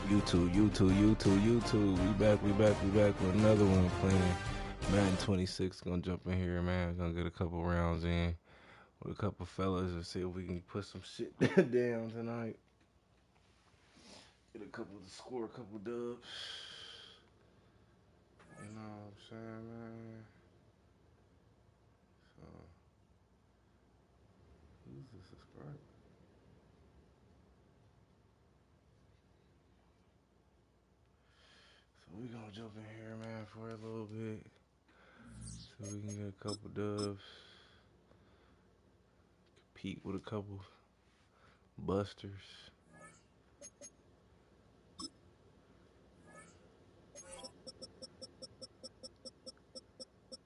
YouTube. We back with another one playing Madden 26. Gonna jump in here, man. Gonna get a couple rounds in with a couple fellas and see if we can put some shit down tonight. Score a couple dubs. You know what I'm saying, man? So, who's the subscriber? So we gonna jump in here, man, for a little bit, so we can get a couple dubs, compete with a couple busters.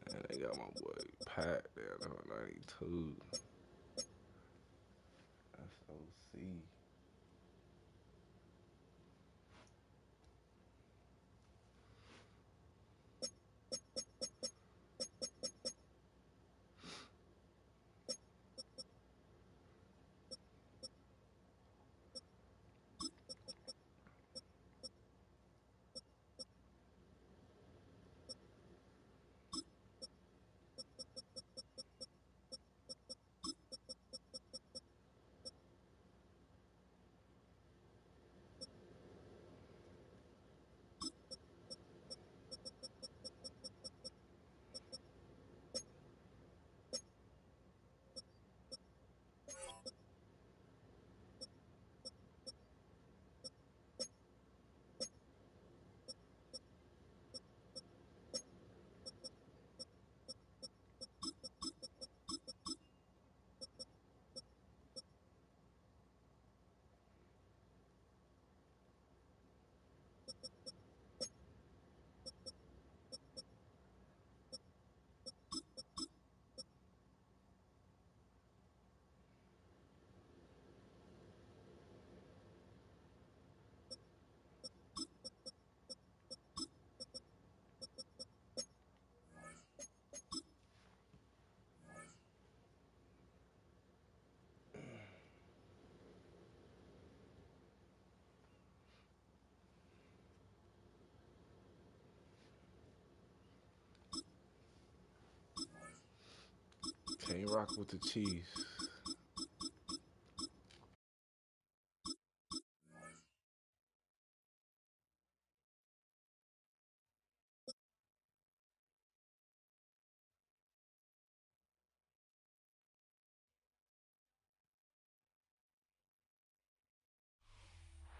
And they got my boy Pat down on 92. That's OC. Can't rock with the cheese.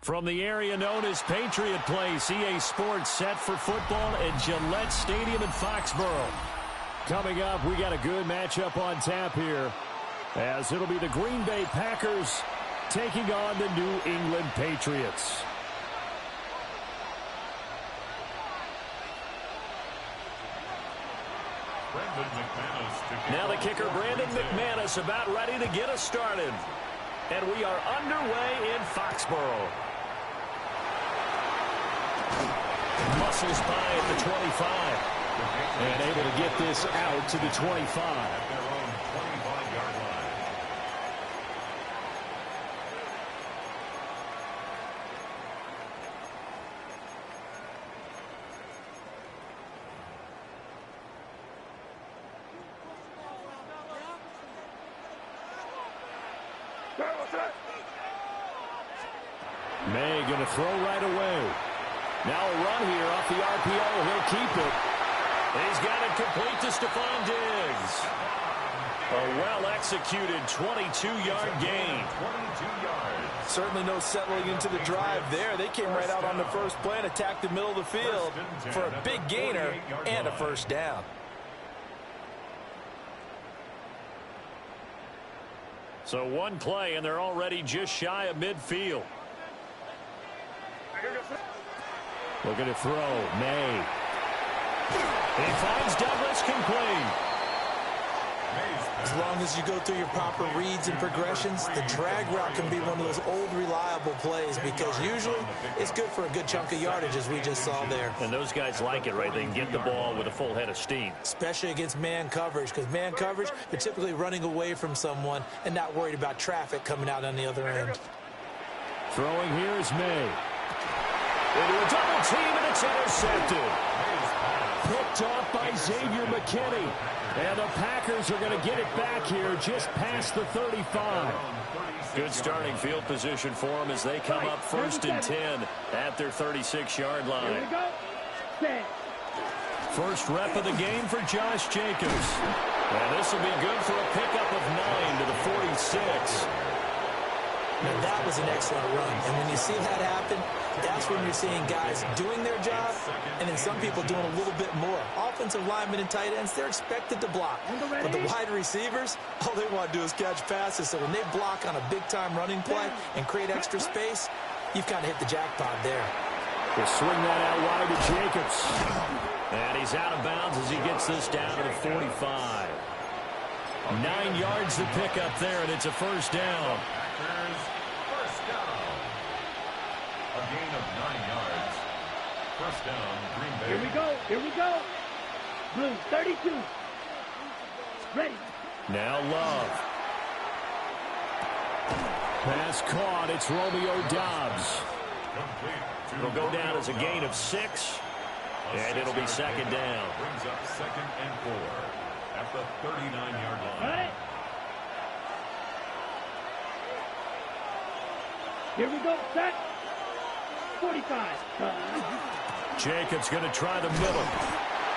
From the area known as Patriot Place, EA Sports set for football at Gillette Stadium in Foxborough. Coming up, we got a good matchup on tap here, as it'll be the Green Bay Packers taking on the New England Patriots. Now the kicker, Brandon McManus, about ready to get us started. And we are underway in Foxborough. Muscles by at the 25. And able to get this out to the 25. May going to throw right away. Now a run here off the RPO. He'll keep it. He's got it complete to Stephon Diggs. A well-executed 22-yard gain. 22 yards. Certainly no settling into the drive there. They came right out on the first play and attacked the middle of the field for a big gainer and a first down. So one play, and they're already just shy of midfield. Looking to throw. May. He finds Douglas complete. As long as you go through your proper reads and progressions, the drag route can be one of those old reliable plays, because usually it's good for a good chunk of yardage, as we just saw there. And those guys like it, right? They can get the ball with a full head of steam. Especially against man coverage, because man coverage, they're typically running away from someone and not worried about traffic coming out on the other end. Throwing here is May. Into a double team, and it's intercepted. Picked off by Xavier McKinney. And the Packers are going to get it back here just past the 35. Good starting field position for them as they come up 1st and 10 at their 36-yard line. Here we go. Set. First rep of the game for Josh Jacobs. And this will be good for a pickup of 9 to the 46. Now, that was an excellent run. And when you see that happen, that's when you're seeing guys doing their job and then some people doing a little bit more. Offensive linemen and tight ends, they're expected to block. But the wide receivers, all they want to do is catch passes. So when they block on a big-time running play and create extra space, you've kind of hit the jackpot there. We'll swing that out wide to Jacobs. And he's out of bounds as he gets this down to the 45. 9 yards to pick up there, and it's a first down. First down. A gain of 9 yards. First down, Green Bay. Here we go. Here we go. Blue 32. Ready. Now Love. Pass caught. It's Romeo Doubs. It'll go down as a gain of 6. And it'll be second down. Brings up 2nd and 4 at the 39-yard line. Got it. Here we go. Set. 45. Jacobs going to try the middle.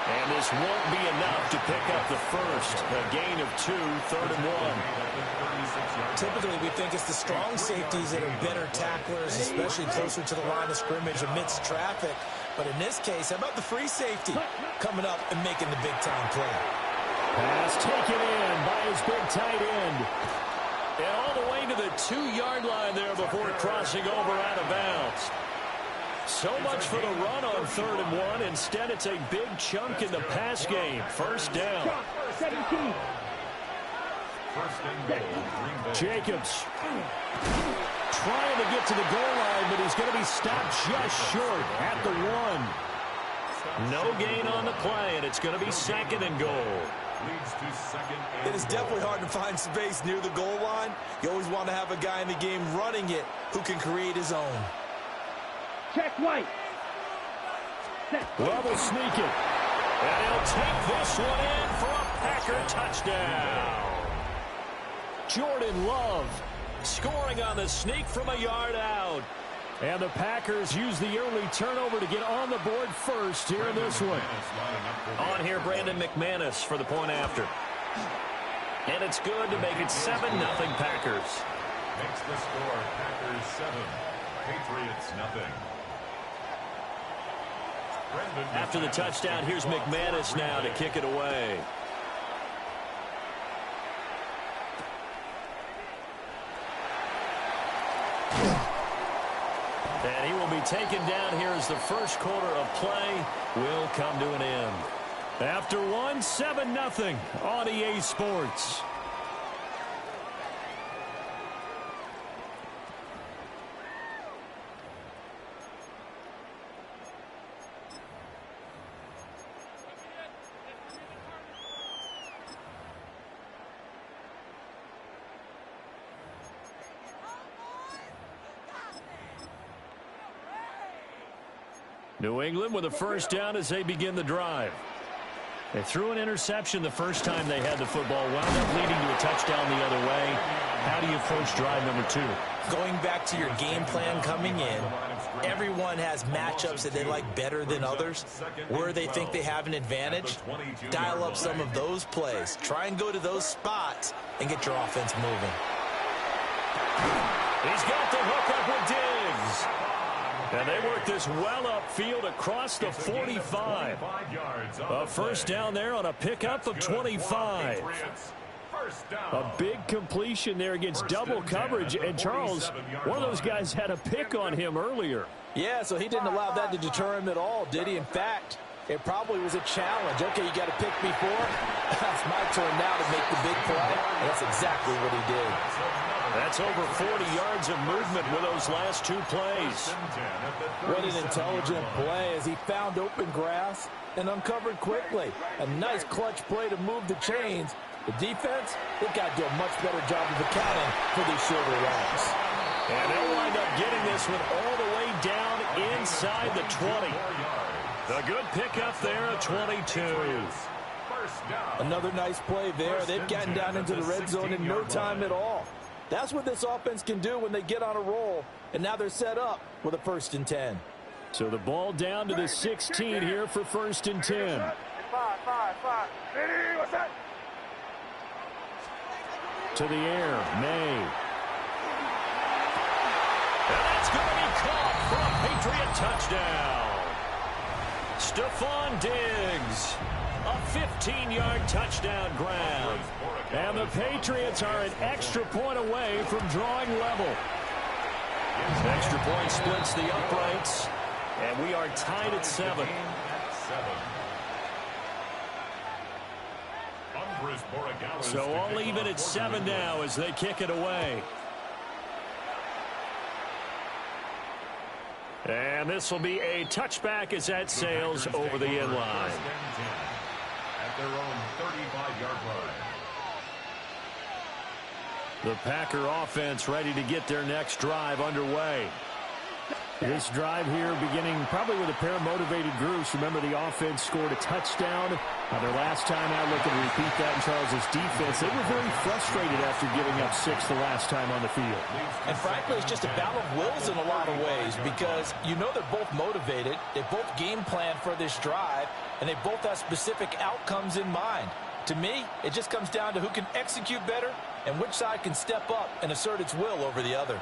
And this won't be enough to pick up the first. A gain of 2, 3rd and 1. Typically, we think it's the strong safeties that are better tacklers, especially closer to the line of scrimmage amidst traffic. But in this case, how about the free safety coming up and making the big-time play? Pass taken in by his big tight end. And all the way to the 2-yard line there before crossing over out of bounds. So much for the run on 3rd and 1. Instead, it's a big chunk in the pass game. First down. 17. First and goal, Green Bay. Jacobs trying to get to the goal line, but he's going to be stopped just short at the 1. No gain on the play, and it's going to be 2nd and goal. Leads to 2nd and It is definitely hard to find space near the goal line. You always want to have a guy in the game running it who can create his own. Check White. Well, they'll sneak it. And he'll take this one in for a Packer touchdown. Jordan Love scoring on the sneak from a yard out. And the Packers use the early turnover to get on the board first here in this one. On here, Brandon McManus for the point after. And it's good to make it 7-0 Packers. makes the score Packers 7, Patriots nothing. After the touchdown, here's McManus now to kick it away. And he will be taken down here as the first quarter of play will come to an end. After one, 7-0 on EA Sports. New England with a first down as they begin the drive. They threw an interception the first time they had the football, wound up leading to a touchdown the other way. How do you approach drive number 2? Going back to your game plan coming in, everyone has matchups that they like better than others. Where they think they have an advantage, dial up some of those plays. Try and go to those spots and get your offense moving. He's got the hook up with Diggs. And they work this well upfield across the 45. A first down there on a pickup of 25. A big completion there against double coverage. And Charles, one of those guys had a pick on him earlier. Yeah, so he didn't allow that to deter him at all, did he? In fact, it probably was a challenge. Okay, you got to pick me for it. It's my turn now to make the big play. And that's exactly what he did. That's over 40 yards of movement with those last 2 plays. What an intelligent play as he found open grass and uncovered quickly. A nice clutch play to move the chains. The defense, they've got to do a much better job of accounting for these shorter routes. And they'll wind up getting this one all the way down inside the 20. The good pickup there at 22. Another nice play there. They've gotten down into the red zone in no time at all. That's what this offense can do when they get on a roll. And now they're set up with a 1st and 10. So the ball down to the 16 here for 1st and 10. To the air, May. And that's going to be caught for a Patriot touchdown. Stephon Diggs, a 15-yard touchdown grab. And the Patriots are an extra point away from drawing level. The extra point splits the uprights, and we are tied at 7. So all even at 7 now as they kick it away. And this will be a touchback as that sails over the end line. At their own 35-yard line. The Packer offense ready to get their next drive underway. This drive here beginning probably with a pair of motivated groups. Remember, the offense scored a touchdown. Their last time out, looking to repeat that in Charles' defense. They were very frustrated after giving up 6 the last time on the field. And frankly, it's just a battle of wills in a lot of ways because you know they're both motivated. They both game plan for this drive, and they both have specific outcomes in mind. To me, it just comes down to who can execute better and which side can step up and assert its will over the other.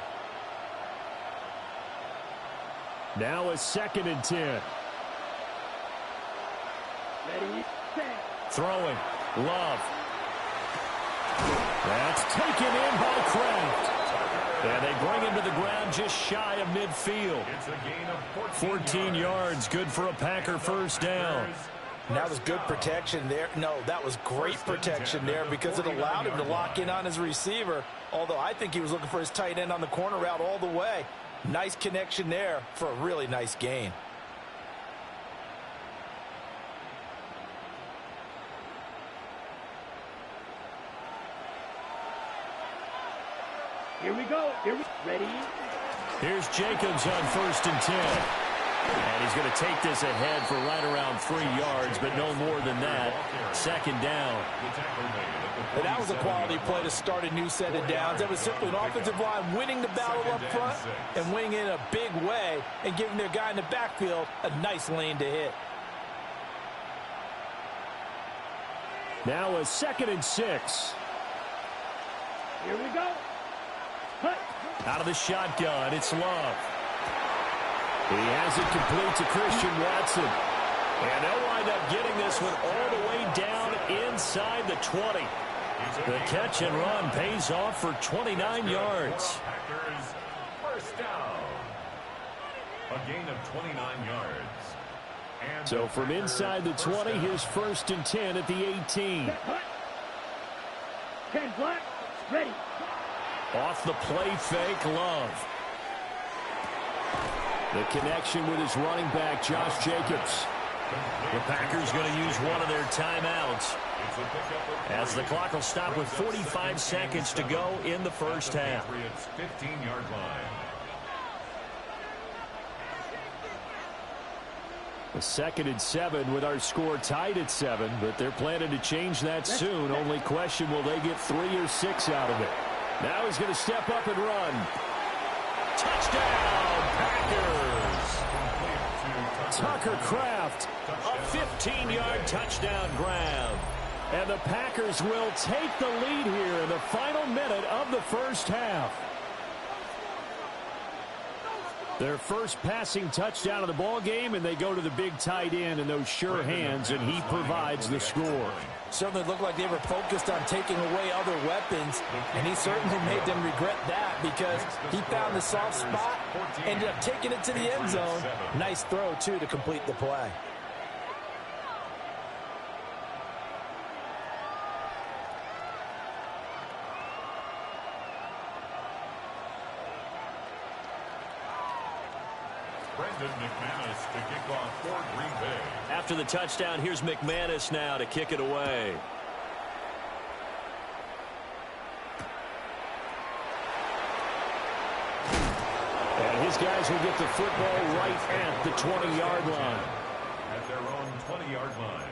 Now a 2nd and 10. Ready, set. Throwing. Love. That's taken in by Kraft. And they bring him to the ground just shy of midfield. 14 yards, good for a Packer 1st down. And that was good protection there. No, that was great protection there because it allowed him to lock in on his receiver. Although I think he was looking for his tight end on the corner route all the way. Nice connection there for a really nice gain. Here we go. Ready. Here's Jacobs on 1st and 10. And he's going to take this ahead for right around 3 yards, but no more than that. 2nd down. And that was a quality play to start a new set of downs. That was simply an offensive line winning the battle up front and winning in a big way and giving their guy in the backfield a nice lane to hit. Now a 2nd and 6. Here we go. Cut. Out of the shotgun, it's Love. He has it complete to Christian Watson. And they'll wind up getting this one all the way down inside the 20. The catch and run pays off for 29 yards. Packers 1st down. A gain of 29 yards. And So from inside the 20, here's 1st and 10 at the 18. 10 black. Ready. Off the play fake, Love. The connection with his running back, Josh Jacobs. The Packers going to use one of their timeouts as the clock will stop with 45 seconds to go in the 1st half. 15-yard line. A 2nd and 7 with our score tied at 7, but they're planning to change that soon. Only question, will they get 3 or 6 out of it? Now he's going to step up and run. Touchdown, Packers! Tucker Kraft, a 15-yard touchdown grab. And the Packers will take the lead here in the final minute of the 1st half. Their first passing touchdown of the ball game, and they go to the big tight end in those sure hands, and he provides the score. Certainly looked like they were focused on taking away other weapons, and he certainly made them regret that because he found the soft spot, ended up taking it to the end zone. Nice throw, too, to complete the play. McManus to kick off for Green Bay. After the touchdown, here's McManus now to kick it away. His guys will get the football right at the 20-yard line. At their own 20-yard line.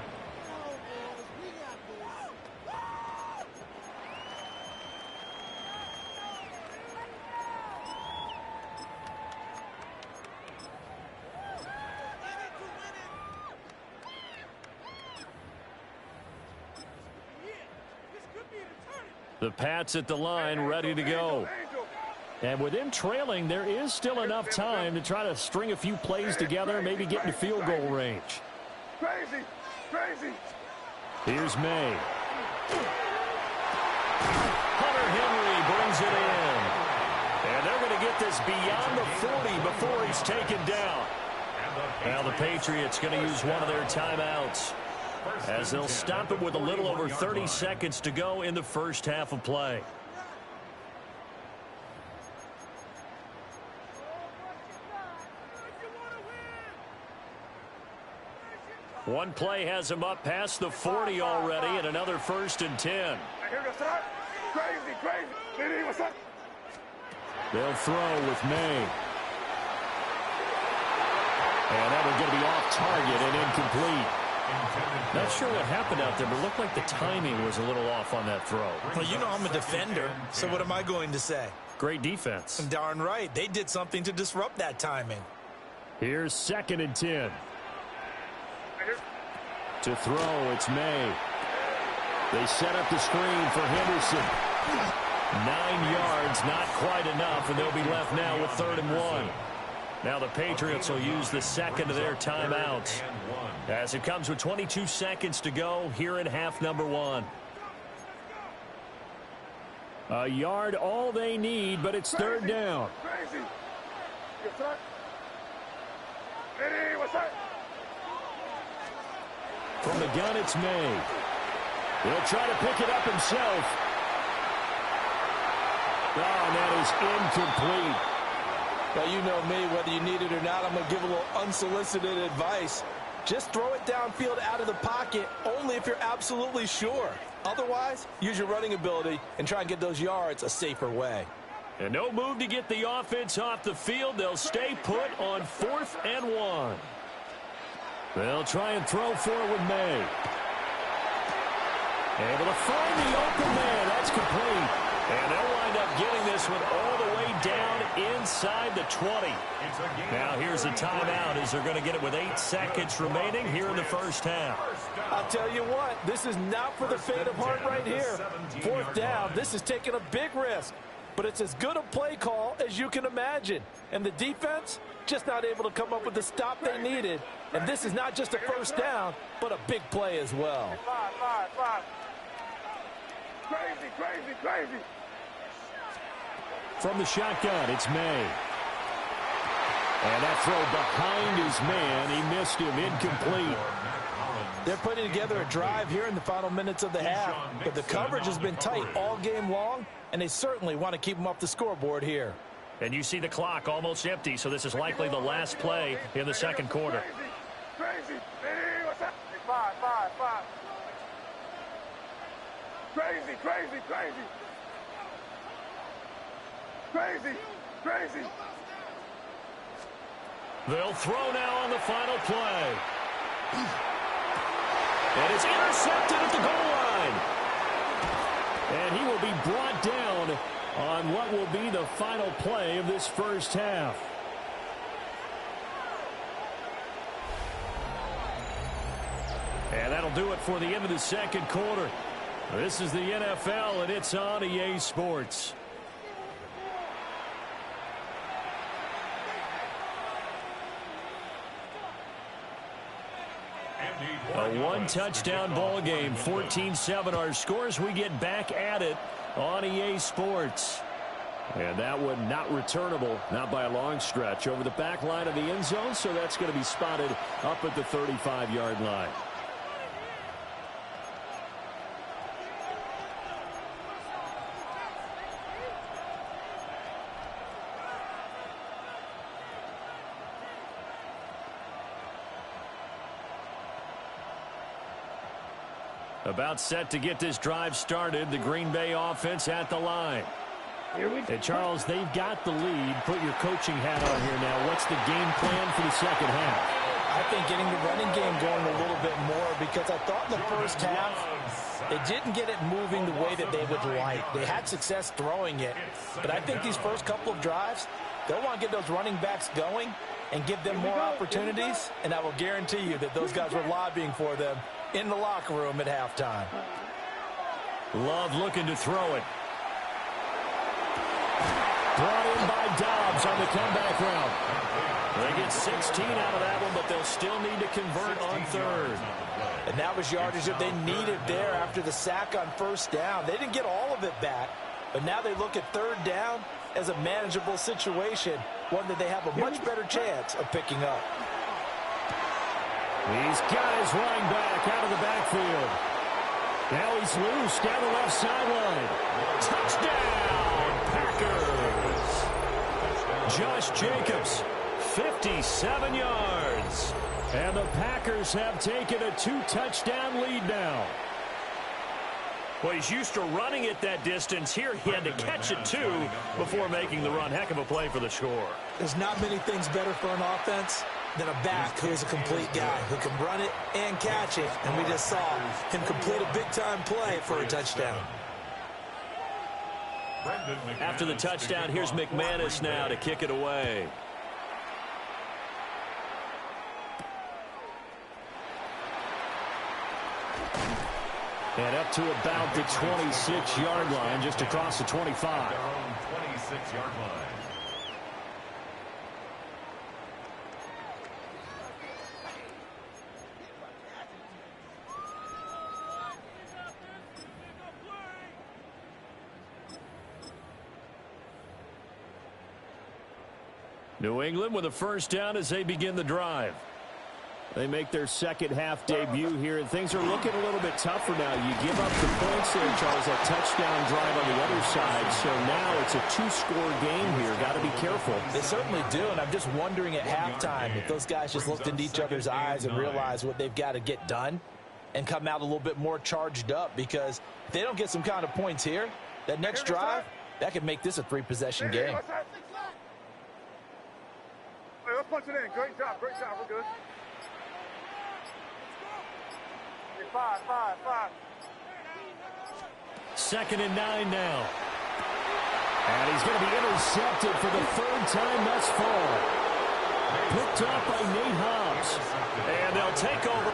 The Pats at the line, ready to go. And with them trailing, there is still enough time to try to string a few plays together and maybe get into field goal range. Crazy, crazy. Here's May. Hunter Henry brings it in. And they're going to get this beyond the 40 before he's taken down. Now the Patriots going to use one of their timeouts, as they'll stop it with a little over 30 seconds to go in the first half of play. One play has him up past the 40 already, and another 1st and 10. Crazy, crazy. What's up? They'll throw with May. And that one's going to be off target and incomplete. Not sure what happened out there, but it looked like the timing was a little off on that throw. Well, you know I'm a defender, so what am I going to say? Great defense. Darn right. They did something to disrupt that timing. Here's 2nd and 10. To throw, it's May. They set up the screen for Henderson. 9 yards, not quite enough, and they'll be left now with 3rd and 1. Now the Patriots will use the second of their timeouts, as it comes with 22 seconds to go here in half number 1. A yard all they need, but it's 3rd down. Crazy. What's up? Hey, what's up? From the gun, it's May. He'll try to pick it up himself. Oh, and that is incomplete. Well, you know me, whether you need it or not, I'm going to give a little unsolicited advice. Just throw it downfield out of the pocket, only if you're absolutely sure. Otherwise, use your running ability and try and get those yards a safer way. And no move to get the offense off the field. They'll stay put on 4th and 1. They'll try and throw for it with May. Able to find the open man. That's complete. And they'll wind up getting this one all the way down inside the 20. Now here's a timeout, as they're going to get it with 8 seconds remaining here in the first half. I'll tell you what, this is not for the faint of heart right here. 4th down, this is taking a big risk. But it's as good a play call as you can imagine. And the defense, just not able to come up with the stop they needed. And this is not just a 1st down, but a big play as well. Five. Crazy, crazy, crazy. From the shotgun, it's May. And that throw behind his man. He missed him, incomplete. They're putting together a drive here in the final minutes of the half. But the coverage has been tight all game long, and they certainly want to keep them off the scoreboard here. And you see the clock almost empty, so this is likely the last play in the 2nd quarter. Crazy. Hey, what's up? Five. Crazy, crazy, crazy. Crazy, crazy. They'll throw now on the final play. And it's intercepted at the goal line. And he will be brought down on what will be the final play of this first half. And that'll do it for the end of the 2nd quarter. This is the NFL, and it's on EA Sports. A one-touchdown ball game, 14-7 our scores. We get back at it on EA Sports. And that one not returnable, not by a long stretch, over the back line of the end zone, so that's going to be spotted up at the 35-yard line. About set to get this drive started. The Green Bay offense at the line. And Charles, they've got the lead. Put your coaching hat on here now. What's the game plan for the second half? I think getting the running game going a little bit more, because I thought in the first half they didn't get it moving the way that they would like. They had success throwing it, but I think these first couple of drives, they'll want to get those running backs going and give them more opportunities, and I will guarantee you that those guys were lobbying for them in the locker room at halftime. Love looking to throw it. Brought in by Dobbs on the comeback route. They get 16 out of that one, but they'll still need to convert on third. And that was yardage that they needed there after the sack on first down. They didn't get all of it back, but now they look at third down as a manageable situation, one that they have a much better chance of picking up. He's got his running back out of the backfield. Now he's loose down the left sideline. Touchdown, Packers! Josh Jacobs, 57 yards. And the Packers have taken a 2-touchdown lead now. Well, he's used to running it that distance. Here he had to catch it, too, before making the run. Heck of a play for the score. There's not many things better for an offense than a back who is a complete guy who can run it and catch it. And we just saw him complete a big-time play for a touchdown. After the touchdown, here's McManus now to kick it away. And up to about the 26-yard line, just across the 25. Their own 26-yard line. New England with a first down as they begin the drive. They make their second half debut here, and things are looking a little bit tougher now. You give up the points there, Charles, that touchdown drive on the other side. So now it's a 2-score game here. Got to be careful. They certainly do, and I'm just wondering at halftime if those guys just looked into each other's eyes and realized what they've got to get done and come out a little bit more charged up, because if they don't get some kind of points here, that next drive, that could make this a 3-possession game. Let's punch it in. Great job. We're good. 5. 2nd and 9 now. And he's going to be intercepted for the 3rd time thus far. Picked up by Nate Hobbs. And they'll take over.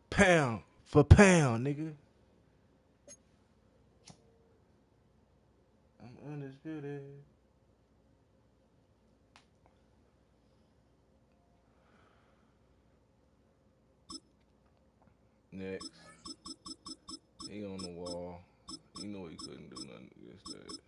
Pound for pound, nigga. I'm undisputed. Next. He on the wall. You know he couldn't do nothing against that.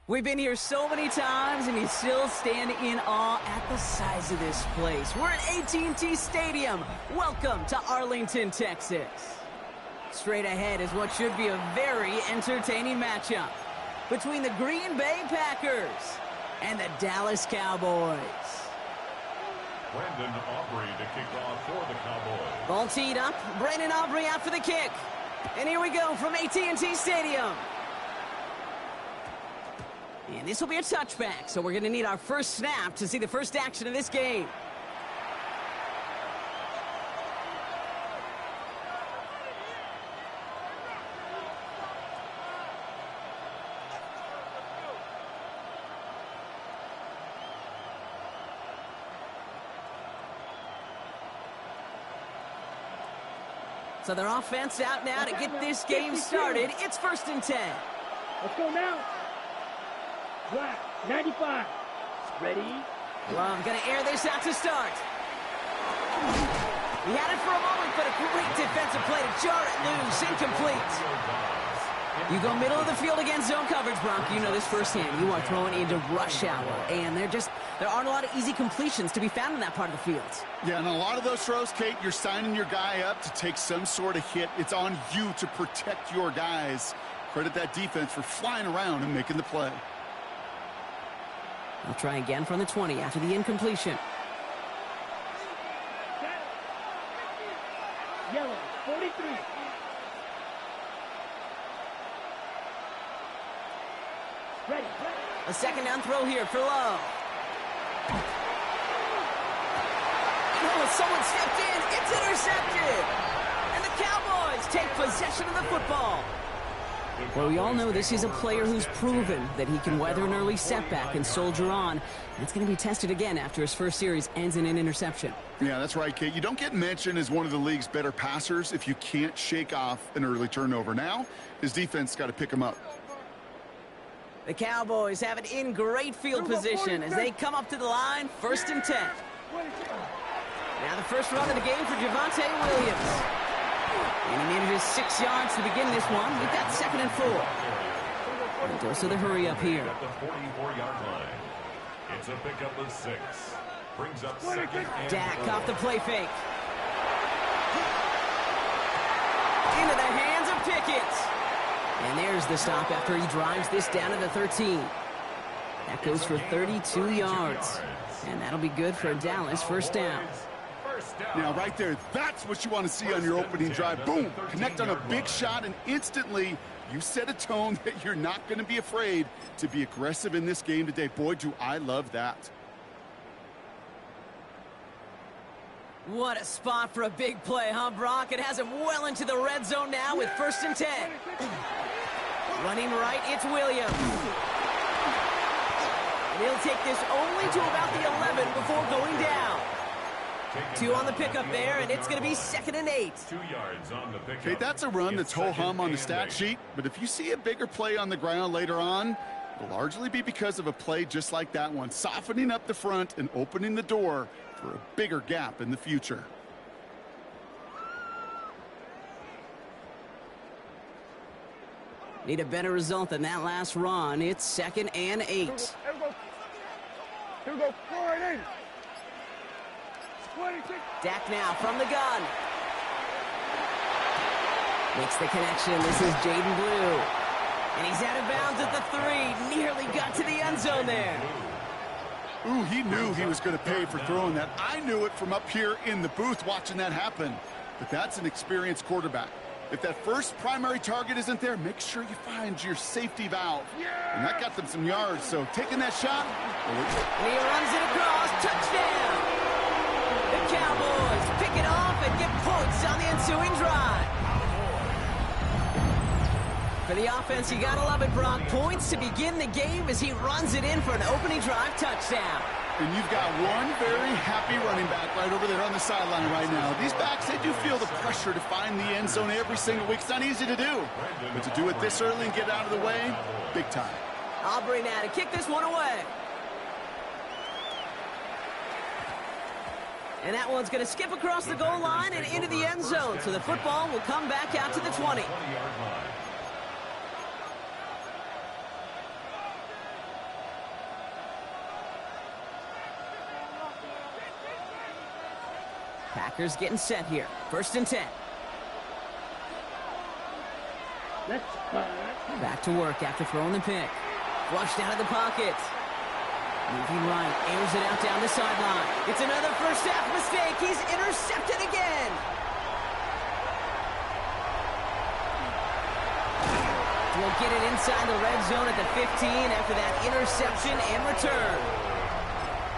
We've been here so many times, and you still stand in awe at the size of this place. We're at AT&T Stadium. Welcome to Arlington, Texas. Straight ahead is what should be a very entertaining matchup between the Green Bay Packers and the Dallas Cowboys. Brandon Aubrey to kick off for the Cowboys. Ball teed up. Brandon Aubrey out for the kick. And here we go from AT&T Stadium. And this will be a touchback, so we're going to need our first snap to see the first action of this game. So their offense out now to get this game started. It's 1st and 10. Let's go now. Drive. 95. Ready? Love going to air this out to start. He had it for a moment, but a great defensive play to jar it loose. Incomplete. You go middle of the field against zone coverage, Bronk. You know this firsthand. You are throwing into rush hour, and there aren't a lot of easy completions to be found in that part of the field. Yeah, and a lot of those throws, Kate, you're signing your guy up to take some sort of hit. It's on you to protect your guys. Credit that defense for flying around and making the play. I'll try again from the 20 after the incompletion. Yellow. 43. Ready. A 2nd down throw here for Love. Oh, someone stepped in. It's intercepted. And the Cowboys take possession of the football. Well, we all know this is a player who's proven that he can weather an early setback and soldier on. That's going to be tested again after his first series ends in an interception. Yeah, that's right, Kate. You don't get mentioned as one of the league's better passers if you can't shake off an early turnover. Now, his defense got to pick him up. The Cowboys have it in great field position as they come up to the line, 1st and 10. Now the first run of the game for Javonte Williams. And he manages 6 yards to begin this one. We've got 2nd and 4. And also the hurry up here. At the 44-yard line. It's a pickup of 6. Brings up 2nd and Dak 4. off the play fake. Into the hands of Pickett. And there's the stop after he drives this down to the 13. That goes for 32 yards. And that'll be good for Dallas 1st down. Now, right there, that's what you want to see on your opening drive. Boom! Connect on a big shot, and instantly you set a tone that you're not going to be afraid to be aggressive in this game today. Boy, do I love that. What a spot for a big play, huh, Brock? It has him well into the red zone now with 1st and 10. Running right, it's Williams. And he'll take this only to about the 11 before going down. 2 on the pickup there, and it's going to be 2nd and 8. 2 yards on the pickup. Okay, that's a run that's ho-hum on the stat sheet, but if you see a bigger play on the ground later on, it'll largely be because of a play just like that one, softening up the front and opening the door for a bigger gap in the future. Need a better result than that last run. It's 2nd and 8. Here we go. 4 and 8. 26. Dak now from the gun. Makes the connection. This is Jaden Blue. And he's out of bounds at the 3. Nearly got to the end zone there. Ooh, he knew he was going to pay for throwing that. I knew it from up here in the booth watching that happen. But that's an experienced quarterback. If that first primary target isn't there, make sure you find your safety valve. And that got them some yards, so taking that shot. And he runs it across. Touchdown! The Cowboys pick it off and get points on the ensuing drive. For the offense, you gotta love it, Brock. Points to begin the game as he runs it in for an opening drive touchdown. And you've got one very happy running back right over there on the sideline right now. These backs, they do feel the pressure to find the end zone every single week. It's not easy to do. But to do it this early and get out of the way, big time. Aubrey now to kick this one away. And that one's going to skip across the goal line and into the end zone. So the football will come back out to the 20. Packers getting set here. 1st and 10. Back to work after throwing the pick. Flushed out of the pocket. Moving right, airs it out down the sideline. It's another first half mistake. He's intercepted again. Will get it inside the red zone at the 15 after that interception and return.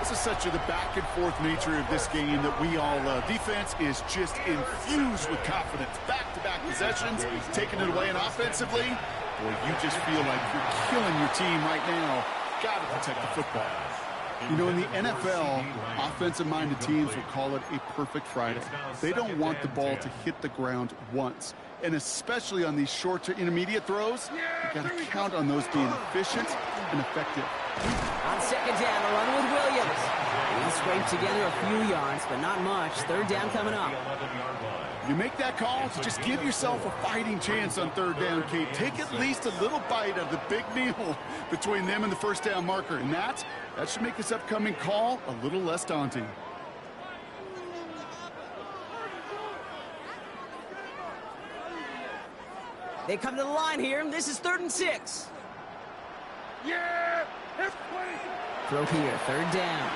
This is such the back-and-forth nature of this game that we all love. Defense is just infused with confidence. Back-to-back possessions, taking it away, and offensively, boy, you just feel like you're killing your team right now. Got to protect the football. You know, in the NFL, offensive-minded teams will call it a perfect Friday. They don't want the ball to hit the ground once. And especially on these short to intermediate throws, you got to count on those being efficient and effective. On second down, a run with Williams. He scraped together a few yards, but not much. Third down coming up. You make that call to just give yourself a fighting chance on third down, Kate. Take at least a little bite of the big meal between them and the first down marker. And that should make this upcoming call a little less daunting. They come to the line here, and this is 3rd and 6. Yeah! Throw here, third down.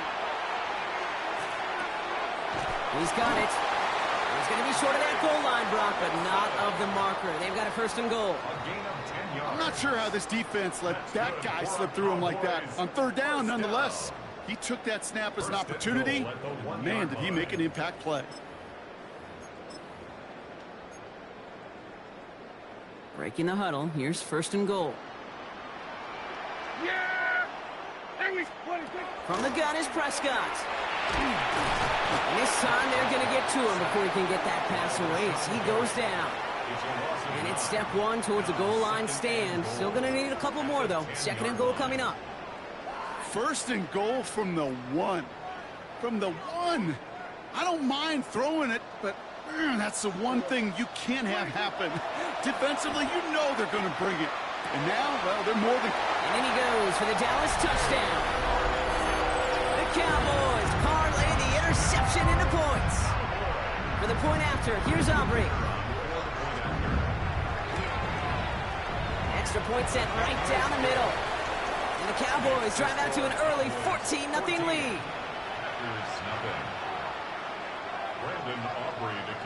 He's got it. He's going to be short of that goal line, Brock, but not of the marker. They've got a 1st and goal. I'm not sure how this defense let that guy slip through him like that. On third down, nonetheless, he took that snap as an opportunity. Man, did he make an impact play. Breaking the huddle. Here's 1st and goal. Yeah! From the gun is Prescott. And this time they're going to get to him before he can get that pass away as he goes down. And it's step 1 towards a goal line stand. Still going to need a couple more, though. 2nd and goal coming up. 1st and goal from the 1. From the 1. I don't mind throwing it, but that's the one thing you can't have happen. Defensively, you know they're going to bring it. And now, well, they're more than... And in he goes for the Dallas touchdown. The Cowboys parlay the interception into points. For the point after, here's Aubrey. Extra point set right down the middle. And the Cowboys drive out to an early 14-0 lead.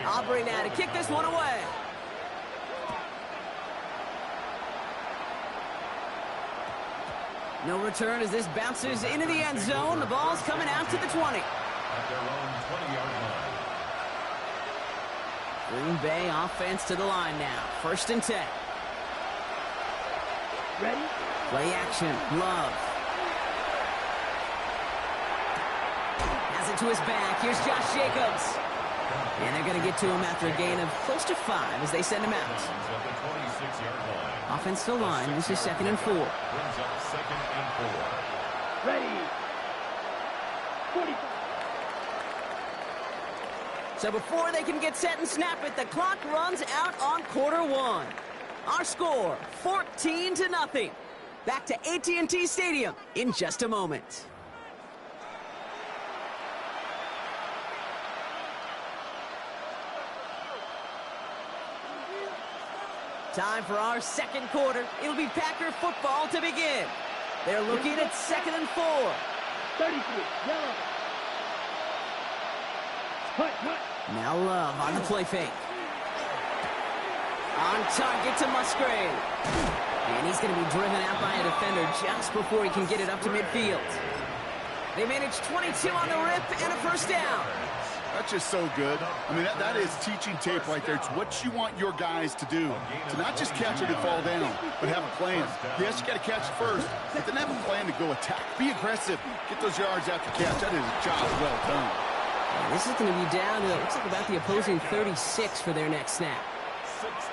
Aubrey now to kick this one away. No return as this bounces into the end zone. The ball's coming out to the 20. At their own 20-yard line. Green Bay offense to the line now. 1st and 10. Ready? Play action. Love. Has it to his back. Here's Josh Jacobs. And they're going to get to him after a gain of close to 5 as they send him out. At the 26-yard line. Offense to line. This is 2nd and 4. Brings up 2nd and 4. Ready? 45. So before they can get set and snap it, the clock runs out on quarter 1. Our score, 14-0. Back to AT&T Stadium in just a moment. Time for our 2nd quarter. It'll be Packer football to begin. They're looking at 2nd and 4. 33. Yellow. Hut. Now Love on the play fake. On target to Musgrave. And he's going to be driven out by a defender just before he can get it up to midfield. They managed 22 on the rip and a 1st down. That's just so good. I mean, that is teaching tape right there. It's what you want your guys to do. To not just catch it and fall down, but have a plan. Yes, you got to catch it first, but then have a plan to go attack. Be aggressive. Get those yards after catch. That is a job well done. And this is going to be down to, it looks like about the opposing 36 for their next snap.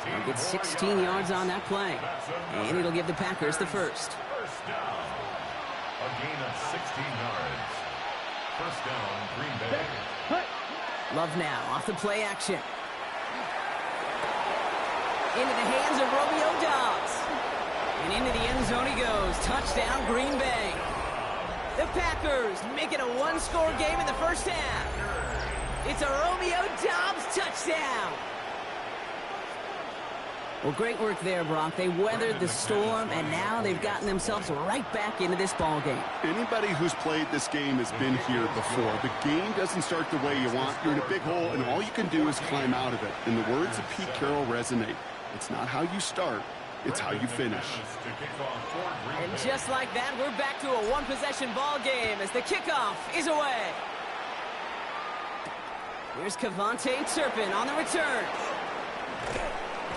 They'll get 16 yards on that play. And it'll give the Packers the 1st. 1st down. A gain of 16 yards. 1st down, Green Bay. Love now off the play action. Into the hands of Romeo Doubs. And into the end zone he goes. Touchdown, Green Bay. The Packers make it a 1-score game in the 1st half. It's a Romeo Doubs touchdown. Well, great work there, Brock. They weathered the storm, and now they've gotten themselves right back into this ball game. Anybody who's played this game has been here before. The game doesn't start the way you want. You're in a big hole, and all you can do is climb out of it. And the words of Pete Carroll resonate. It's not how you start, it's how you finish. And just like that, we're back to a 1-possession ball game as the kickoff is away. Here's Kevontae Turpin on the return.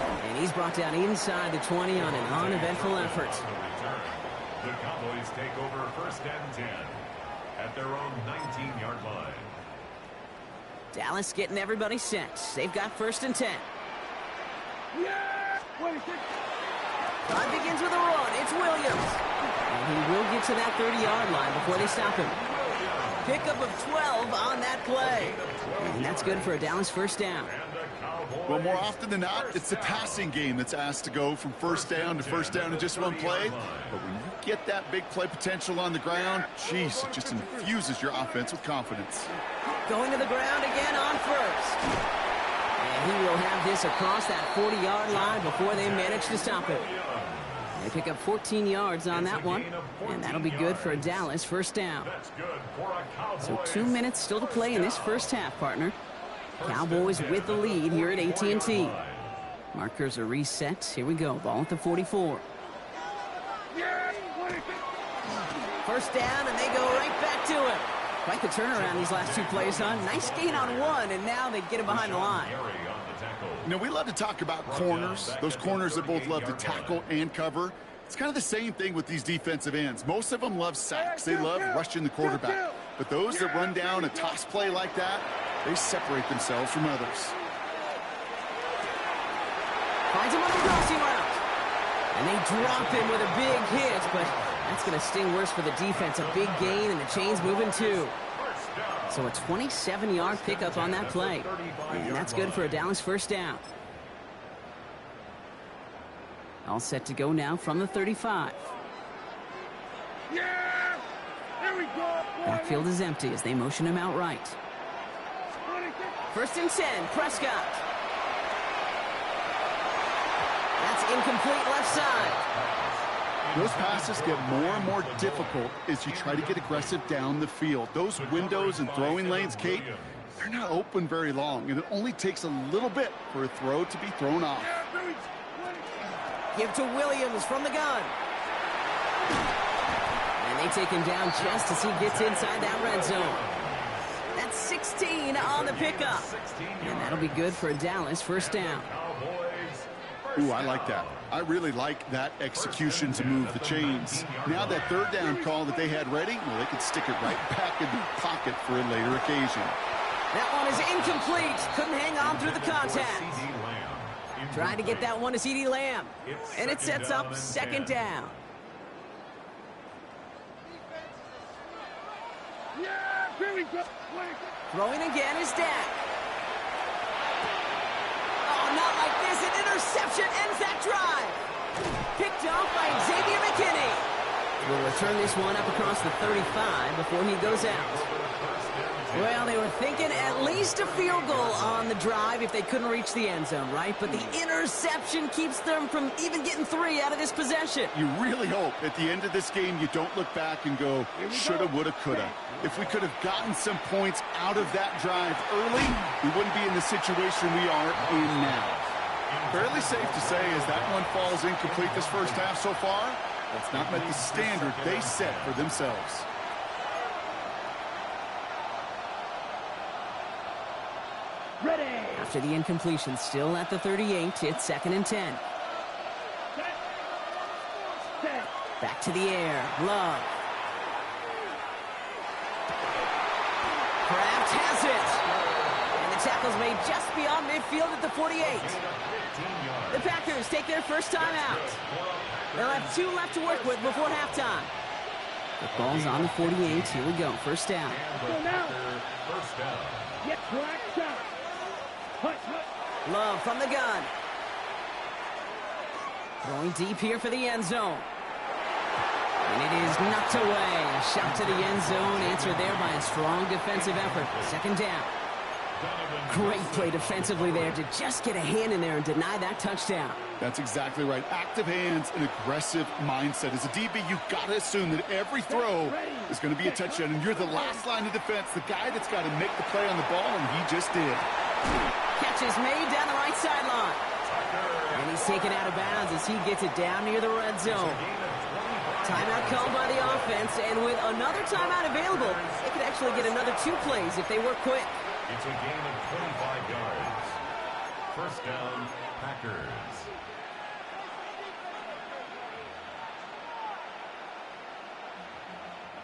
And he's brought down inside the 20 on an uneventful effort. The Cowboys take over 1st and 10 at their own 19-yard line. Dallas getting everybody set. They've got 1st and 10. Yeah! 26. Drive begins with a run. It's Williams. And he will get to that 30-yard line before they stop him. Pickup of 12 on that play. And that's good for a Dallas 1st down. Well, more often than not, it's the passing game that's asked to go from 1st down to 1st down in just one play. But when you get that big play potential on the ground, geez, it just infuses your offense with confidence. Going to the ground again on 1st. And he will have this across that 40-yard line before they manage to stop him. They pick up 14 yards on that one, and that'll be good for a Dallas 1st down. So 2 minutes still to play in this 1st half, partner. Cowboys with the lead here at AT&T. Markers are reset. Here we go. Ball at the 44. 1st down, and they go right back to him. Quite the turnaround these last 2 plays, huh? Nice gain on 1, and now they get him behind the line. You know, we love to talk about corners, those corners that both love to tackle and cover. It's kind of the same thing with these defensive ends. Most of them love sacks. They love rushing the quarterback. But those that run down a toss play like that, they separate themselves from others. Finds him on the crossing route. And they drop him with a big hit, but that's going to sting worse for the defense. A big gain, and the chain's moving too. So a 27-yard pickup on that play. And that's good for a Dallas 1st down. All set to go now from the 35. Yeah! Here we go! Backfield is empty as they motion him out right. 1st and 10, Prescott. That's incomplete left side. Those passes get more and more difficult as you try to get aggressive down the field. Those windows and throwing lanes, Kate, they're not open very long, and it only takes a little bit for a throw to be thrown off. Give to Williams from the gun. And they take him down just as he gets inside that red zone. That's 16 on the pickup. And that'll be good for a Dallas 1st down. Ooh, I like that. I really like that execution to move the chains. Now that 3rd down call that they had ready, well, they could stick it right back in the pocket for a later occasion. That one is incomplete. Couldn't hang on through the contact. Trying to get that one to CeeDee Lamb. And it sets up 2nd down. Yeah! Here we go! Throwing again is Dak. Oh, not like this. An interception ends that drive. Picked off by Xavier McKinney. Will return this one up across the 35 before he goes out. Well, they were thinking at least a field goal on the drive if they couldn't reach the end zone, right? But the interception keeps them from even getting 3 out of this possession. You really hope at the end of this game you don't look back and go, shoulda, woulda, coulda. If we could have gotten some points out of that drive early, we wouldn't be in the situation we are in now. Fairly safe to say as that one falls incomplete this 1st half so far, that's not met the standard they set for themselves. Ready! After the incompletion, still at the 38, it's 2nd and 10. Back to the air, Love. Kraft has it. And the tackle's made just beyond midfield at the 48. The Packers take their 1st time out. They'll have 2 left to work with before halftime. The ball's on the 48. Here we go. 1st down. Get cracked out. Love from the gun. Throwing deep here for the end zone. And it is knocked away. A shot to the end zone, answered there by a strong defensive effort. 2nd down. Great play defensively there to just get a hand in there and deny that touchdown. That's exactly right. Active hands and aggressive mindset. As a DB, you've got to assume that every throw is going to be a touchdown, and you're the last line of defense, the guy that's got to make the play on the ball, and he just did. Catch is made down the right sideline. And he's taken out of bounds as he gets it down near the red zone. Timeout called by the offense, and with another timeout available, they could actually get another 2 plays if they work quick. It's a gain of 25 yards. 1st down, Packers.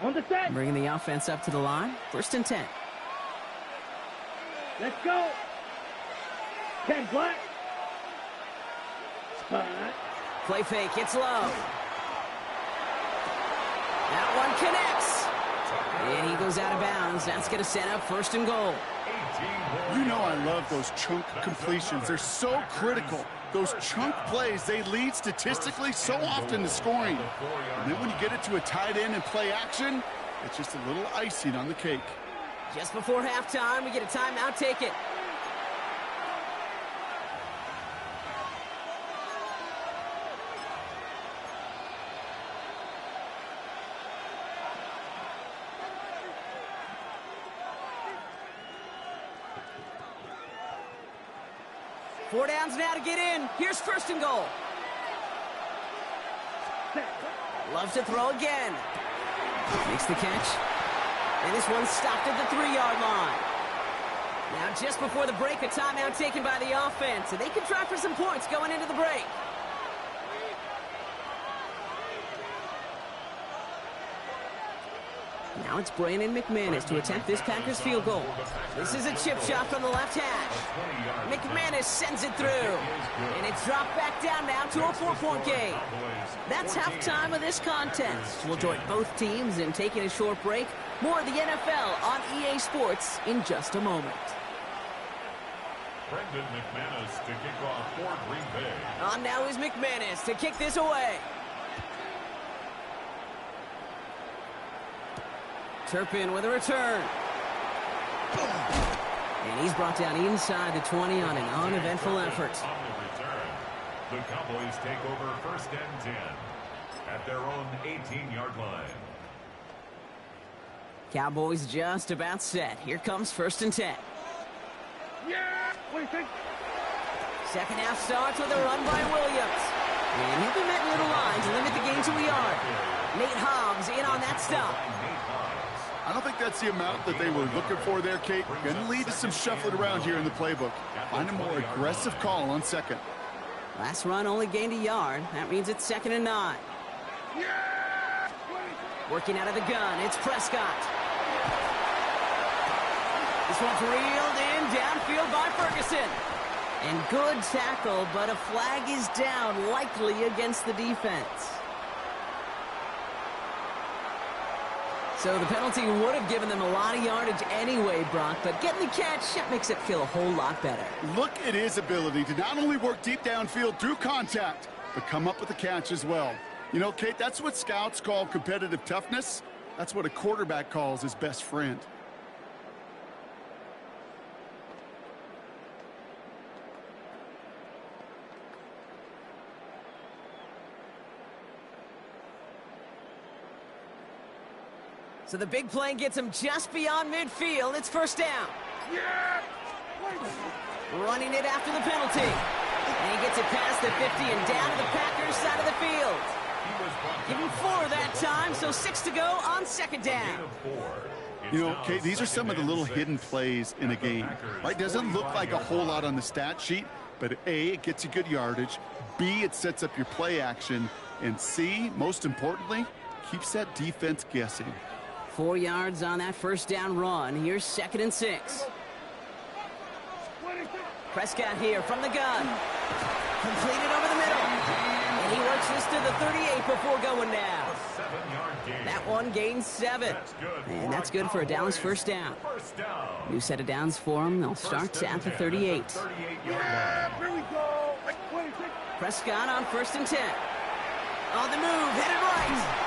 On the set. Bringing the offense up to the line. 1st and 10. Let's go. 10 black. Spot. Play fake. It's low. That one connects. And he goes out of bounds. That's going to set up 1st and goal. You know I love those chunk completions. They're so critical. Those chunk plays, they lead statistically so often to scoring. And then when you get it to a tight end and play action, it's just a little icing on the cake. Just before halftime, we get a timeout. Take it. Four downs now to get in. Here's 1st and goal. Loves to throw again. Makes the catch. And this one's stopped at the 3-yard line. Now just before the break, a timeout taken by the offense. And they can try for some points going into the break. Now it's Brandon McManus to attempt this Packers field goal. This is a chip shot from the left hash. McManus sends it through. And it's dropped back down now to a 4-point game. That's halftime of this contest. We'll join both teams in taking a short break. More of the NFL on EA Sports in just a moment. Brendan McManus to kick off for Green Bay. On now is McManus to kick this away. Turpin with a return. And he's brought down inside the 20 on an uneventful effort. On the return, the Cowboys take over 1st and 10 at their own 18-yard line. Cowboys just about set. Here comes 1st and 10. Yeah. What do you think? Second half starts with a run by Williams. And he'll be met near the line to limit the gain to a yard. Nate Hobbs in on that stop. I don't think that's the amount that they were looking for there, Kate. Going to lead to some shuffling around here in the playbook. Find a more aggressive call on 2nd. Last run only gained a yard. That means it's 2nd and 9. Working out of the gun, it's Prescott. This one's reeled in downfield by Ferguson. And good tackle, but a flag is down, likely against the defense. So the penalty would have given them a lot of yardage anyway, Brock, but getting the catch, that makes it feel a whole lot better. Look at his ability to not only work deep downfield through contact, but come up with a catch as well. You know, Kate, that's what scouts call competitive toughness. That's what a quarterback calls his best friend. So the big play gets him just beyond midfield. It's 1st down. Yeah. Running it after the penalty. And he gets it past the 50 and down to the Packers side of the field. Give him 4 that time, so 6 to go on 2nd down. You know, Kate, these are some of the little hidden plays in a game, right? Doesn't look like a whole lot on the stat sheet, but A, it gets you good yardage. B, it sets up your play action. And C, most importantly, keeps that defense guessing. 4 yards on that 1st down run. Here's 2nd and 6. Prescott here from the gun. Completed over the middle. And he works this to the 38 before going down. That one gains 7. And that's good for a Dallas 1st down. New set of downs for him. They'll start at the 38. Yeah, here we go. Prescott on 1st and 10. On the move, headed right.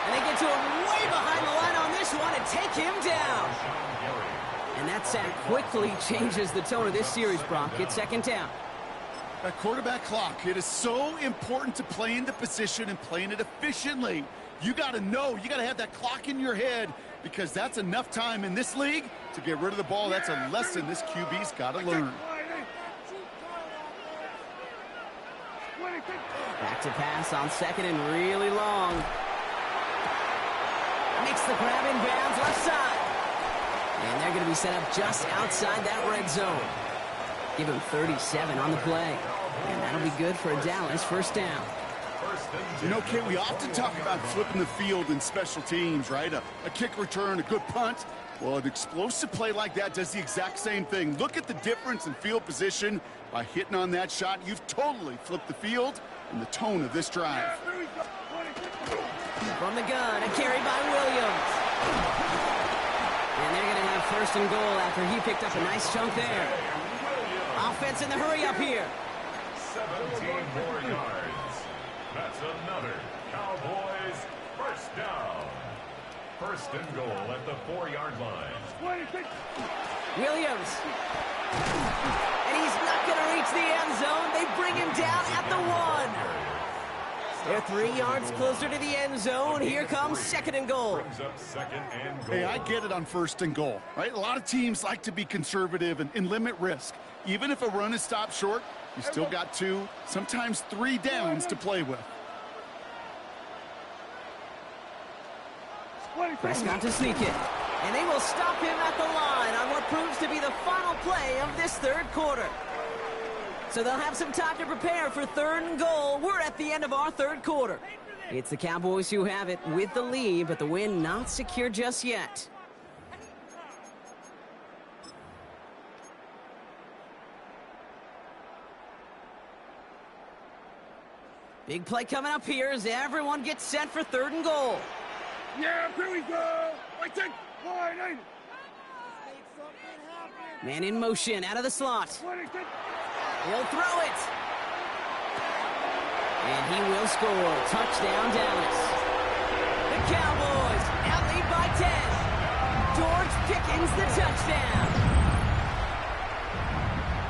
And they get to him way behind the line on this one and take him down. And that sack quickly changes the tone of this series, Brock. It's 2nd down. That quarterback clock, it is so important to play in the position and playing it efficiently. You got to know, you got to have that clock in your head because that's enough time in this league to get rid of the ball. That's a lesson this QB's got to learn. Back to pass on 2nd and really long. Makes the grab in bounds left side. And they're going to be set up just outside that red zone. Give him 37 on the play. And that'll be good for a Dallas 1st down. You know, Kate, we often talk about flipping the field in special teams, right? A kick return, a good punt. Well, an explosive play like that does the exact same thing. Look at the difference in field position. By hitting on that shot, you've totally flipped the field and the tone of this drive. From the gun, a carry by Williams. And they're going to have first and goal after he picked up a nice chunk there. Offense in the hurry up here. 17 more yards. That's another Cowboys first down. First and goal at the 4-yard line. Williams. And he's not going to reach the end zone. They bring him down at the 1. They're 3 yards closer to the end zone. Here comes second and goal. Hey, I get it on first and goal, right? A lot of teams like to be conservative and limit risk. Even if a run is stopped short, you still got 2, sometimes 3 downs to play with. Prescott to sneak it. And they will stop him at the line on what proves to be the final play of this third quarter. So they'll have some time to prepare for third and goal. We're at the end of our third quarter. It's the Cowboys who have it with the lead, but the win not secure just yet. Big play coming up here as everyone gets set for third and goal. Yeah, here we go. I take wide eight. Man in motion, out of the slot. He'll throw it. And he will score. Touchdown, Dallas. The Cowboys now lead by 10. George Pickens, the touchdown.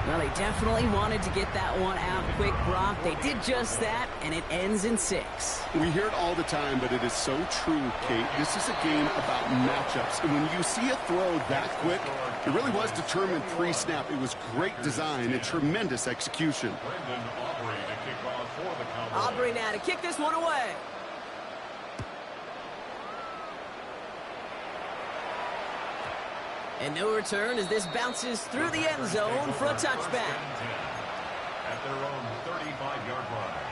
Well, they definitely wanted to get that one out quick, Brock. They did just that, and it ends in 6. We hear it all the time, but it is so true, Kate. This is a game about matchups. And when you see a throw that quick, it really was determined pre-snap. It was great design and tremendous execution. Aubrey now to kick this one away. And no return as this bounces through the end zone for a touchback. At their own 35-yard line.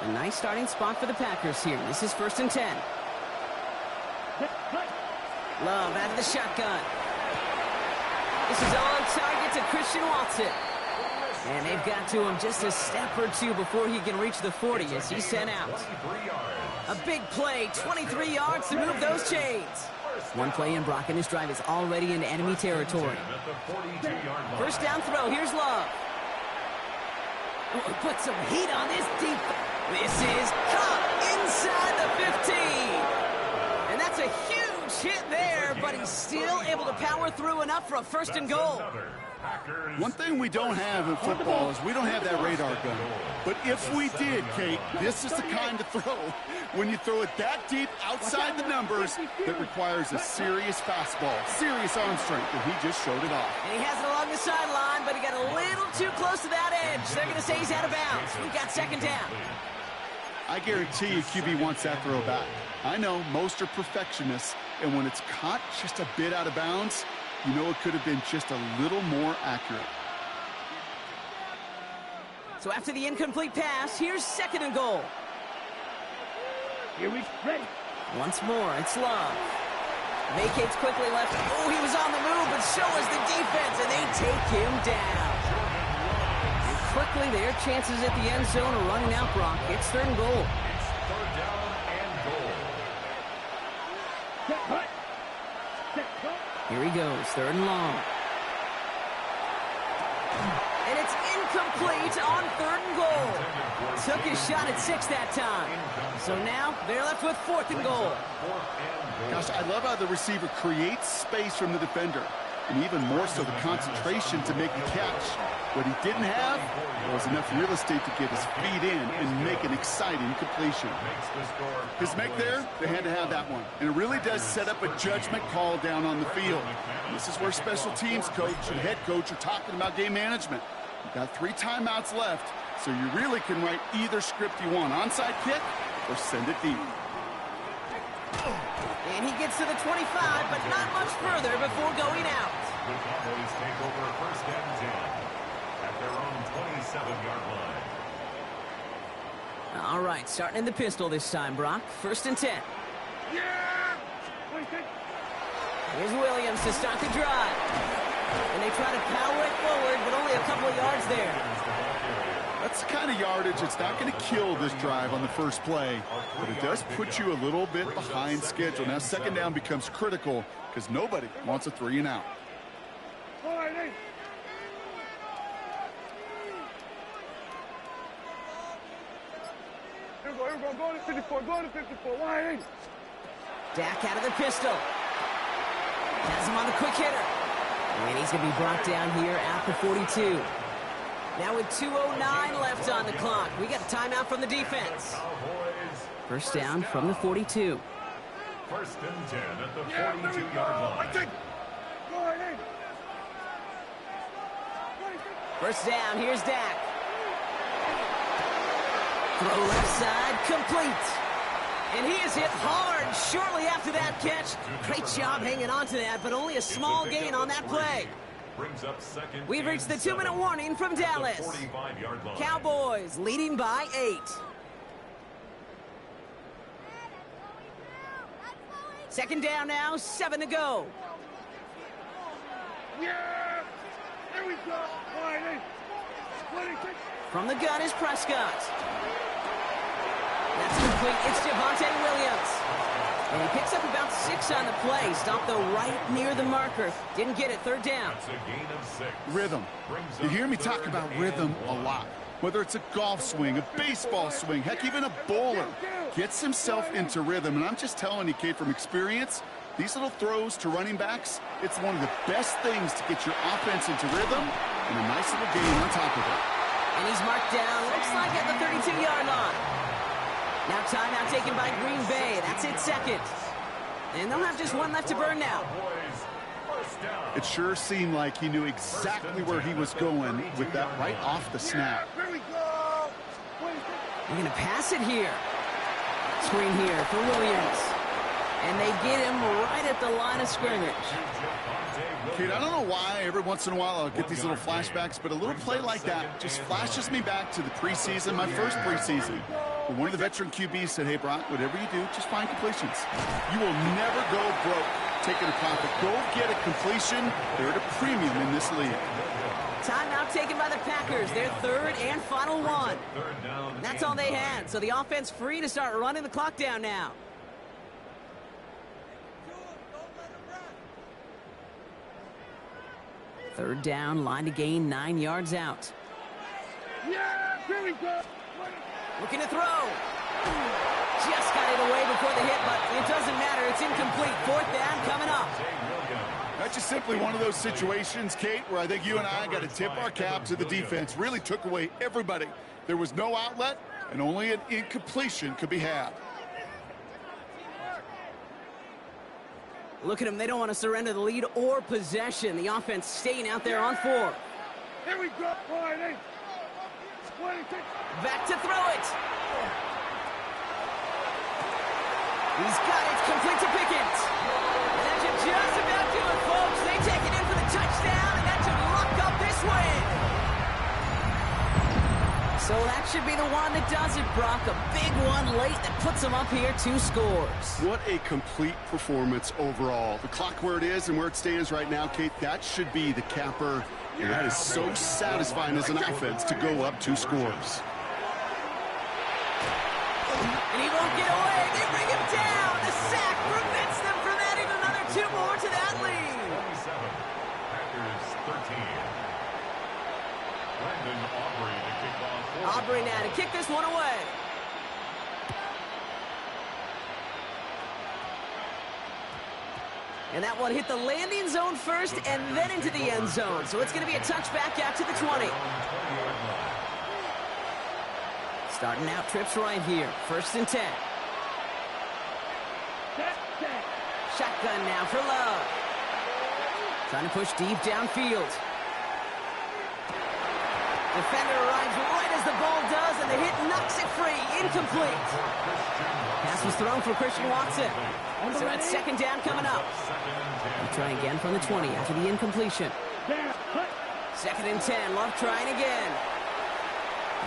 A nice starting spot for the Packers here. This is first and 10. Love out of the shotgun. This is on target to Christian Watson. And they've got to him just a step or 2 before he can reach the 40 as he's sent out. A big play, 23 yards to move those chains. One play in, Brock, and this drive is already into enemy territory. First down throw, here's Love. Oh, put some heat on this deep. This is caught inside the 15. And that's a huge hit there, but he's still able to power through enough for a first and goal. One thing we don't have in football is we don't have that radar gun. But if we did, Kate, this is the kind of throw, when you throw it that deep outside the numbers, that requires a serious fastball, serious arm strength, and he just showed it off. And he has it along the sideline, but he got a little too close to that edge. They're going to say he's out of bounds. We've got second down. I guarantee you QB wants that throw back. I know most are perfectionists, and when it's caught just a bit out of bounds, you know it could have been just a little more accurate. So after the incomplete pass, here's second and goal. Here we ready. Once more, it's Love. Vacates quickly left. Oh, he was on the move, but so was the defense, and they take him down. And quickly, their chances at the end zone are running out, Brock. It's third and goal. It's third down and goal. Here he goes, third and long. And it's incomplete on third and goal. Took his shot at 6 that time. So now they're left with fourth and goal. Gosh, I love how the receiver creates space from the defender, and even more so the concentration to make the catch. What he didn't have was enough real estate to get his feet in and make an exciting completion. His make there, they had to have that one. And it really does set up a judgment call down on the field. This is where special teams coach and head coach are talking about game management. You've got 3 timeouts left, so you really can write either script you want. Onside kick or send it deep. And he gets to the 25, but not much further before going out. The Cowboys take over first and 10 at their own 27-yard line. All right, starting in the pistol this time, Brock. First and 10. Yeah! Here's Williams to start the drive. And they try to power it forward, but only a couple of yards there. That's the kind of yardage it's not going to kill this drive on the first play, but it does put you a little bit behind schedule. Now second down becomes critical because nobody wants a 3-and-out. Here we go, go to 54, go to 54, wide 8. Dak out of the pistol. Has him on the quick hitter. And he's going to be brought down here at the 42. Now with 2:09 left on the clock, we got a timeout from the defense. First down from the 42. First and 10 at the 42-yard line. First down, here's Dak. Throw left side, complete. And he is hit hard shortly after that catch. Great job hanging on to that, but only a small gain on that play. We've reached the 2-minute warning from Dallas. Cowboys leading by 8. Second down now, 7 to go. Yeah! There we go! Wide 8. From the gun is Prescott. That's complete. It's Javonte Williams. And he picks up about 6 on the play. Stopped though right near the marker. Didn't get it. Third down. That's a gain of 6. Rhythm. You hear me talk about rhythm a lot. Whether it's a golf swing, a baseball swing, heck, even a bowler gets himself into rhythm. And I'm just telling you, Kate, from experience, these little throws to running backs, it's one of the best things to get your offense into rhythm and a nice little gain on top of it. And he's marked down, looks like at the 32-yard line. Now timeout taken by Green Bay. That's it, second. And they'll have just one left to burn now. It sure seemed like he knew exactly where he was going with that right off the snap. They're going to pass it here. Screen here for Williams. And they get him right at the line of scrimmage. Kate, I don't know why every once in a while I'll get these little flashbacks, but a little play like that just flashes me back to the preseason, my first preseason. But one of the veteran QBs said, hey, Brock, whatever you do, just find completions. You will never go broke taking a profit. Go get a completion. They're at a premium in this league. Timeout taken by the Packers. Their third and final one. That's all they had. So the offense free to start running the clock down now. Third down, line to gain 9 yards out. Yeah, here we go. Looking to throw. Just got it away before the hit, but it doesn't matter. It's incomplete. Fourth down coming up. That's just simply one of those situations, Kate, where I think you and I got to tip our cap to the defense. Really took away everybody. There was no outlet, and only an incompletion could be had. Look at them. They don't want to surrender the lead or possession. The offense staying out there on 4. Here we go. Wide 8. Back to throw it. He's got it. It's complete to Pickens. And that should just about do it, folks. They take it in for the touchdown, and that should lock up this win. So that should be the one that does it, Brock. A big one late that puts them up here 2 scores. What a complete performance overall. The clock where it is and where it stands right now, Kate, that should be the capper. And that is so satisfying as an offense to go up 2 scores. And he won't get away. They bring him down. The sack prevents them from adding another 2 more to that lead. 27, Packers 13. Brandon Aubrey to kick off. Aubrey now to kick this one away. And that one hit the landing zone first and then into the end zone. So it's going to be a touchback out to the 20. Starting out trips right here. First and 10. Shotgun now for Love. Trying to push deep downfield. Defender arrives right as the ball does, and the hit knocks it free. Incomplete. Pass was thrown for Christian Watson. So that's second down coming up. We'll try again from the 20 after the incompletion. Second and 10. Love trying again.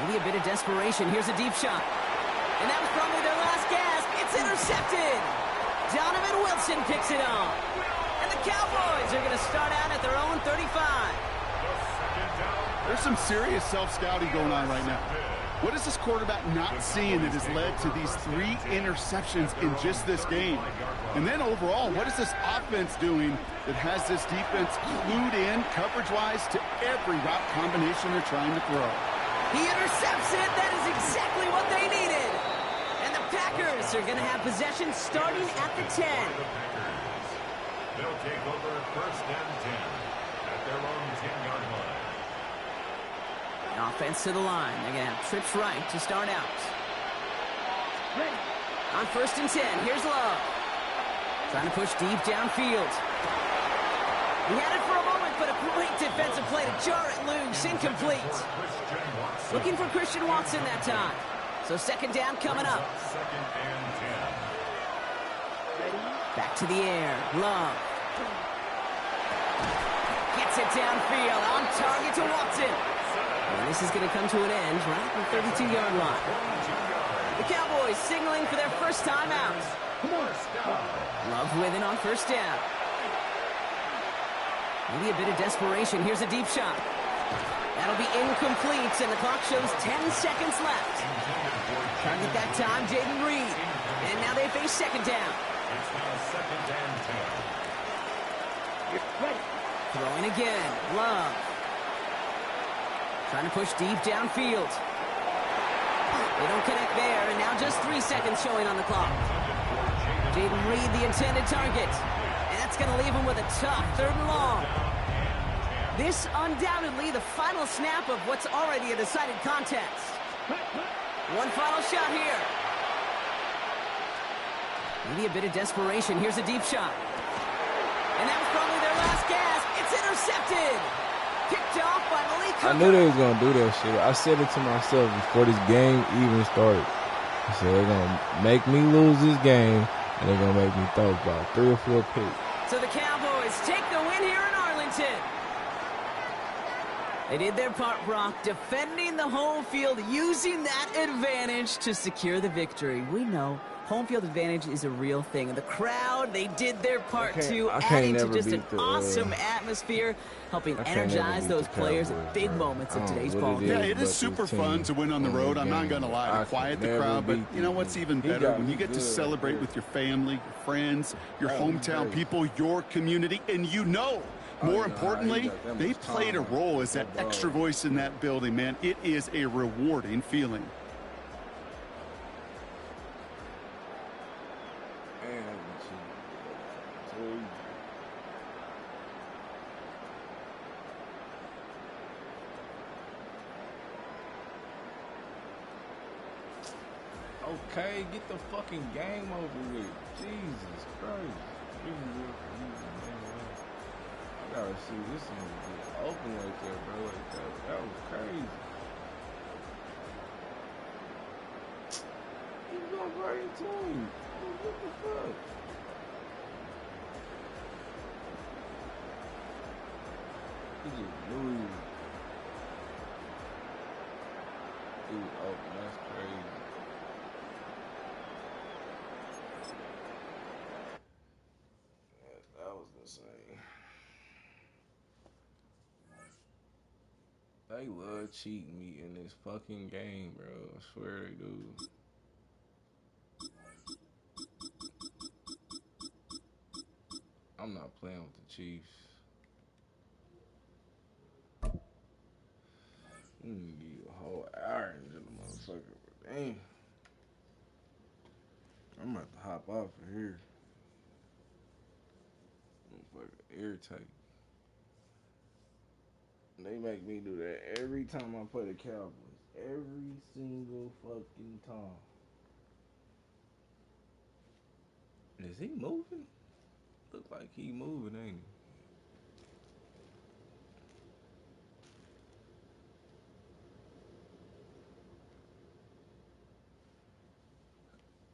Maybe a bit of desperation. Here's a deep shot. And that was probably their last gasp. It's intercepted. Donovan Wilson picks it off. And the Cowboys are going to start out at their own 35. There's some serious self-scouting going on right now. What is this quarterback not seeing that has led to these 3 interceptions in just this game? And then overall, what is this offense doing that has this defense clued in coverage-wise to every route combination they're trying to throw? He intercepts it. That is exactly what they needed. And the Packers are going to have possession starting at the 10. They'll take over first and 10 at their own 10-yard line. Offense to the line. They're going to have trips right to start out. Ready. On first and 10, here's Love. Trying to push deep downfield. He had it for a moment, but a great defensive play to jar it loose. Incomplete. Looking for Christian Watson that time. So second down coming up. Second and 10. Back to the air. Love. Gets it downfield. On target to Watson. And this is going to come to an end right at the 32-yard line. The Cowboys signaling for their first time out. Love with it on first down. Maybe a bit of desperation. Here's a deep shot. That'll be incomplete, and the clock shows 10 seconds left. Target that time, Jaden Reed. And now they face second down. It's now second and 10. Throwing again. Love. Trying to push deep downfield. They don't connect there, and now just 3 seconds showing on the clock. Jaden Reed, the intended target. And that's going to leave him with a tough third and long. This undoubtedly the final snap of what's already a decided contest. One final shot here. Maybe a bit of desperation. Here's a deep shot. And that was probably their last gasp. It's intercepted. Picked off by Malik Hooker. I knew they was going to do that shit. I said it to myself before this game even started. I said they're going to make me lose this game, and they're going to make me throw about 3 or 4 picks. So the Cowboys take the win here in Arlington. They did their part, Brock, defending the home field, using that advantage to secure the victory. We know home field advantage is a real thing. And the crowd, they did their part too, adding to just an awesome atmosphere, helping energize those players at big moments of today's ball game. Yeah, it is super fun to win on the road. I'm not going to lie, to quiet the crowd. But you know what's even better? When you get to celebrate with your family, your friends, your hometown people, your community, and you know, more importantly, they played a role as that extra voice in that building, man. It is a rewarding feeling. Okay, get the fucking game over with. Jesus Christ. I gotta see this one get open like that, bro. Like that. That was crazy. He's going right into him. What the fuck? He just blew him. He was open. That's crazy. That was insane. They love cheating me in this fucking game, bro. I swear they do. I'm not playing with the Chiefs. I'm gonna give you a whole hour into the motherfucker, but dang. I'm about to hop off of here. Motherfucker irritate. They make me do that every time I play the Cowboys. Every single fucking time. Is he moving? Look like he moving, ain't he?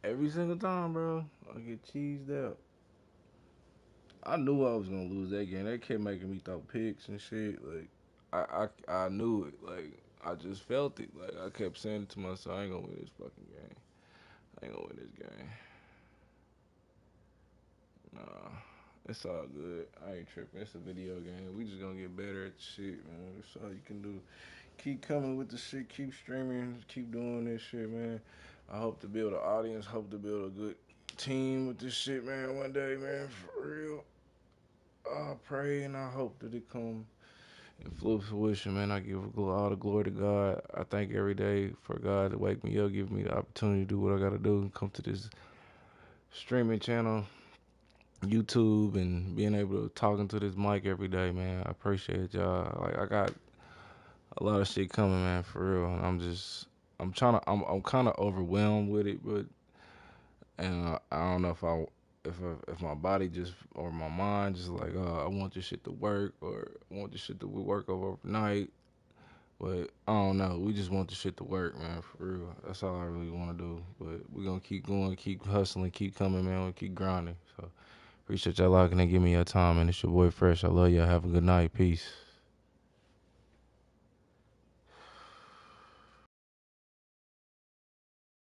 Every single time, bro, I get cheesed out. I knew I was gonna lose that game. They kept making me throw picks and shit. Like, I knew it. Like, I just felt it. Like, I kept saying it to myself, I ain't gonna win this fucking game. I ain't gonna win this game. Nah, it's all good. I ain't tripping. It's a video game. We just gonna get better at the shit, man. That's all you can do. Keep coming with the shit. Keep streaming. Keep doing this shit, man. I hope to build an audience. Hope to build a good team with this shit, man. One day, man. For real. I pray and I hope that it come in full fruition, man. I give all the glory to God. I thank every day for God to wake me up, give me the opportunity to do what I gotta do, and come to this streaming channel, YouTube, and being able to talking to this mic every day, man. I appreciate y'all. Like, I got a lot of shit coming, man, for real. And I'm kind of overwhelmed with it, but and I don't know if my body just or my mind just like, I want this shit to work, or I want this shit to work overnight. But I don't know. We just want the shit to work, man, for real. That's all I really want to do. But we're going to keep going, keep hustling, keep coming, man. We keep grinding. So appreciate y'all locking and giving me your time, man. It's your boy Fresh. I love y'all. Have a good night. Peace.